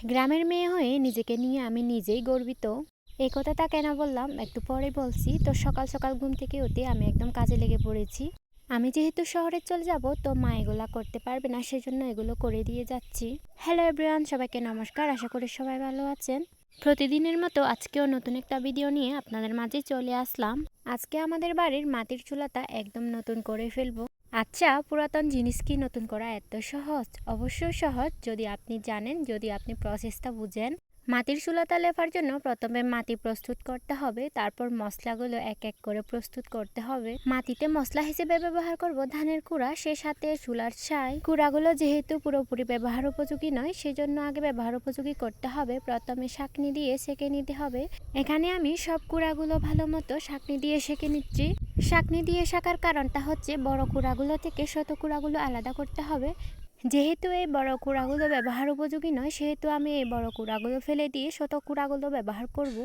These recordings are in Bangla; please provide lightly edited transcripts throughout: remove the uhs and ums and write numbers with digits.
গ্রামের মেয়ে হয়ে নিজেকে নিয়ে আমি নিজেই গর্বিত। এই কথাটা কেন বললাম একটু পরে বলছি। তো সকাল সকাল ঘুম থেকে উঠে আমি একদম কাজে লেগে পড়েছি। আমি যেহেতু শহরে চলে যাব, তো মা এগুলা করতে পারবে না, সেজন্য এগুলো করে দিয়ে যাচ্ছি। হ্যালো এভরিওয়ান, সবাইকে নমস্কার। আশা করি সবাই ভালো আছেন। প্রতিদিনের মতো আজকেও নতুন একটা ভিডিও নিয়ে আপনাদের মাঝে চলে আসলাম। আজকে আমাদের বাড়ির মাটির চুলাটা একদম নতুন করে ফেলবো। আচ্ছা, পুরাতন জিনিস কি নতুন করা এত সহজ? অবশ্যই সহজ, যদি আপনি জানেন, যদি আপনি প্রসেসটা বুঝেন। মাটির চুলাটা লেপার জন্য প্রথমে মাটি প্রস্তুত করতে হবে, তারপর মশলাগুলো এক এক করে প্রস্তুত করতে হবে। মাটিতে মশলা হিসেবে ব্যবহার করব ধানের কুড়া, সে সাথে চুলার ছাই। কুড়াগুলো যেহেতু পুরোপুরি ব্যবহার উপযোগী নয়, সেজন্য আগে ব্যবহার উপযোগী করতে হবে। প্রথমে ছাঁকনি দিয়ে সেঁকে নিতে হবে। এখানে আমি সব কুড়াগুলো ভালো মতো ছাঁকনি দিয়ে সেঁকে নিচ্ছি। ছাঁকনি দিয়ে শাকার কারণটা হচ্ছে বড় কুড়াগুলো থেকে ছোট কুড়াগুলো আলাদা করতে হবে। যেহেতু এই বড় কুড়াগুলো ব্যবহার উপযোগী নয়, সেহেতু আমি এই বড় কুড়াগুলো ফেলে দিয়ে ছোট কুড়াগুলো ব্যবহার করব।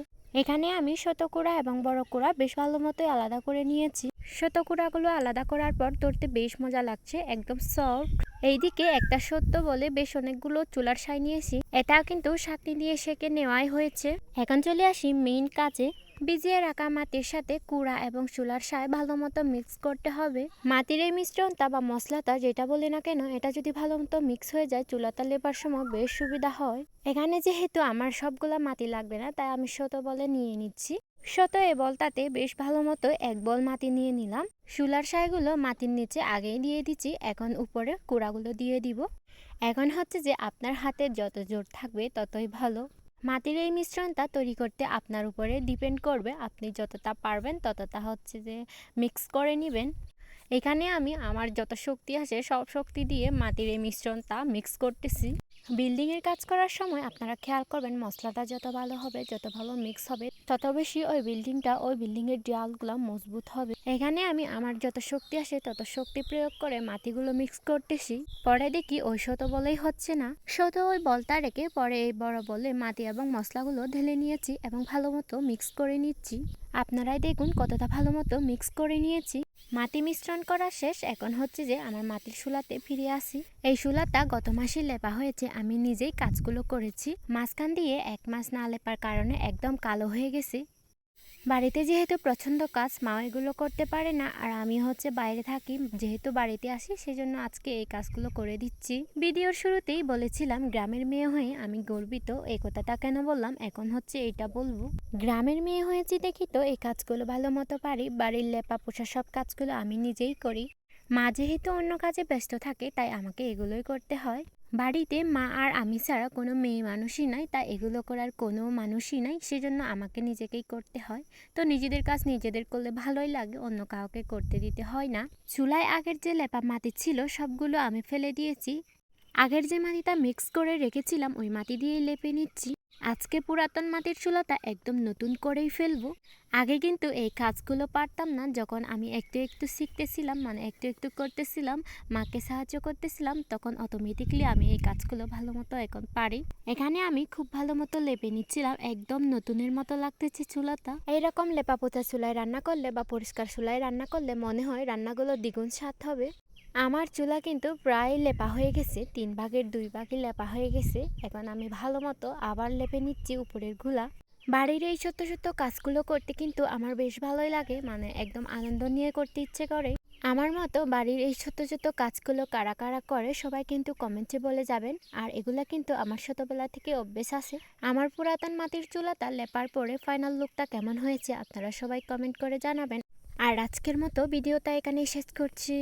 এখানে আমি ছোট কুড়া এবং বড় কুড়া বেশ ভালো মতোই আলাদা করে নিয়েছি। ছোট কুড়াগুলো আলাদা করার পর ধরতে বেশ মজা লাগছে, একদম সফট। এইদিকে একটা সত্য বলে বেশ অনেকগুলো চুলার ছাই নিয়েছি। এটা কিন্তু ছাঁকনি দিয়ে সেঁকে নেওয়াই হয়েছে। এখন চলে আসি মেইন কাজে। ভিজিয়ে রাখা মাটির সাথে কুড়া এবং চুলার ছাই ভালো মতো মিক্স করতে হবে। মাটির এই মিশ্রণটা বা মশলাটা যেটা বলি না কেন, এটা যদি ভালো মতো মিক্স হয়ে যায়, চুলাটা লেবার সময় বেশ সুবিধা হয়। এখানে যেহেতু আমার সবগুলা মাটি লাগবে না, তাই আমি শত বলে নিয়ে নিচ্ছি। শত এই বলটাতে বেশ ভালো মতো এক বল মাটি নিয়ে নিলাম। চুলার ছাইগুলো মাটির নিচে আগেই দিয়ে দিচ্ছি, এখন উপরে কুড়াগুলো দিয়ে দিব। এখন হচ্ছে যে আপনার হাতে যত জোর থাকবে ততই ভালো। মাটির এই মিশ্রণটা তৈরি করতে আপনার উপরে ডিপেন্ড করবে, আপনি যতটা পারবেন ততটা হচ্ছে যে মিক্স করে নেবেন। এখানে আমি আমার যত শক্তি আছে সব শক্তি দিয়ে মাটির এই মিশ্রণটা মিক্স করতেছি। বিল্ডিংয়ের কাজ করার সময় আপনারা খেয়াল করবেন, মশলাটা যত ভালো হবে, যত ভালো মিক্স হবে, তত বেশি ওই বিল্ডিংয়ের দেয়ালগুলো মজবুত হবে। এখানে আমি আমার যত শক্তি আসে তত শক্তি প্রয়োগ করে মাটিগুলো মিক্স করতেছি। পরে দেখি ওই শত বলেই হচ্ছে না, শত ওই বলটা রেখে পরে এই বড় বলে মাটি এবং মশলাগুলো ঢেলে নিয়েছি এবং ভালো মতো মিক্স করে নিচ্ছি। আপনারাই দেখুন কতটা ভালো মতো মিক্স করে নিয়েছি। মাটি মিশ্রণ করা শেষ। এখন হচ্ছে যে আমার মাটির চুলাতে ফিরে আসি। এই চুলাটা গত মাসে লেপা হয়েছে, আমি নিজেই কাজগুলো করেছি। মাঝখান দিয়ে 1 মাস না লেপার কারণে একদম কালো হয়ে গেছে। বাড়িতে যেহেতু প্রচন্ড কাজ, মা এগুলো করতে পারে না, আর আমি হচ্ছে বাইরে থাকি, যেহেতু বাড়িতে আসি সেজন্য আজকে এই কাজগুলো করে দিচ্ছি। ভিডিওর শুরুতেই বলেছিলাম গ্রামের মেয়ে হয়ে আমি গর্বিত। এই কথাটা কেন বললাম, এখন হচ্ছে এটা বলবো। গ্রামের মেয়ে হয়েছি দেখি তো এই কাজগুলো ভালো মতো পারি। বাড়ির লেপা পোছা সব কাজগুলো আমি নিজেই করি। মা যেহেতু অন্য কাজে ব্যস্ত থাকে, তাই আমাকে এগুলোই করতে হয়। বাড়িতে মা আর আমি ছাড়া কোনো মেয়ে মানুষই নাই, তাই এগুলো করার কোনো মানুষই নাই, সেজন্য আমাকে নিজেকেই করতে হয়। তো নিজেদের কাজ নিজেদের করলে ভালোই লাগে, অন্য কাউকে করতে দিতে হয় না। চুলায় আগের যে লেপা মাটি ছিল সবগুলো আমি ফেলে দিয়েছি। আগের যে মাটিটা মিক্স করে রেখেছিলাম ওই মাটি দিয়েই লেপে নিচ্ছি। আজকে পুরাতন মাটির চুলাটা একদম নতুন করেই ফেলবো। আগে কিন্তু এই কাজগুলো পারতাম না, যখন আমি একটু একটু শিখতেছিলাম, মানে একটু একটু করতেছিলাম, মাকে সাহায্য করতেছিলাম, তখন অটোমেটিকলি আমি এই কাজগুলো ভালো মতো এখন পারি। এখানে আমি খুব ভালো মতো লেপে নিচ্ছিলাম, একদম নতুনের মতো লাগতেছে চুলাটা। এইরকম লেপা পোতা চুলায় রান্না করলে বা পরিষ্কার চুলায় রান্না করলে মনে হয় রান্নাগুলো দ্বিগুণ স্বাদ হবে। আমার চুলা কিন্তু প্রায় লেপা হয়ে গেছে, 3 ভাগের 2 ভাগই লেপা হয়ে গেছে। এখন আমি ভালো মতো আবার লেপে নিচ্ছি উপরের গুলা। বাড়ির এই ছোট্ট ছোট্ট কাজগুলো করতে কিন্তু আমার বেশ ভালোই লাগে, মানে একদম আনন্দ নিয়ে করতে ইচ্ছে করে। আমার মতো বাড়ির এই ছোট্ট ছোট্ট কাজগুলো কারা কারা করে সবাই কিন্তু কমেন্টে বলে যাবেন। আর এগুলা কিন্তু আমার ছোটবেলা থেকে অভ্যেস আছে। আমার পুরাতন মাটির চুলাটা লেপার পরে ফাইনাল লুকটা কেমন হয়েছে আপনারা সবাই কমেন্ট করে জানাবেন। আর আজকের মতো ভিডিওটা এখানেই শেষ করছি।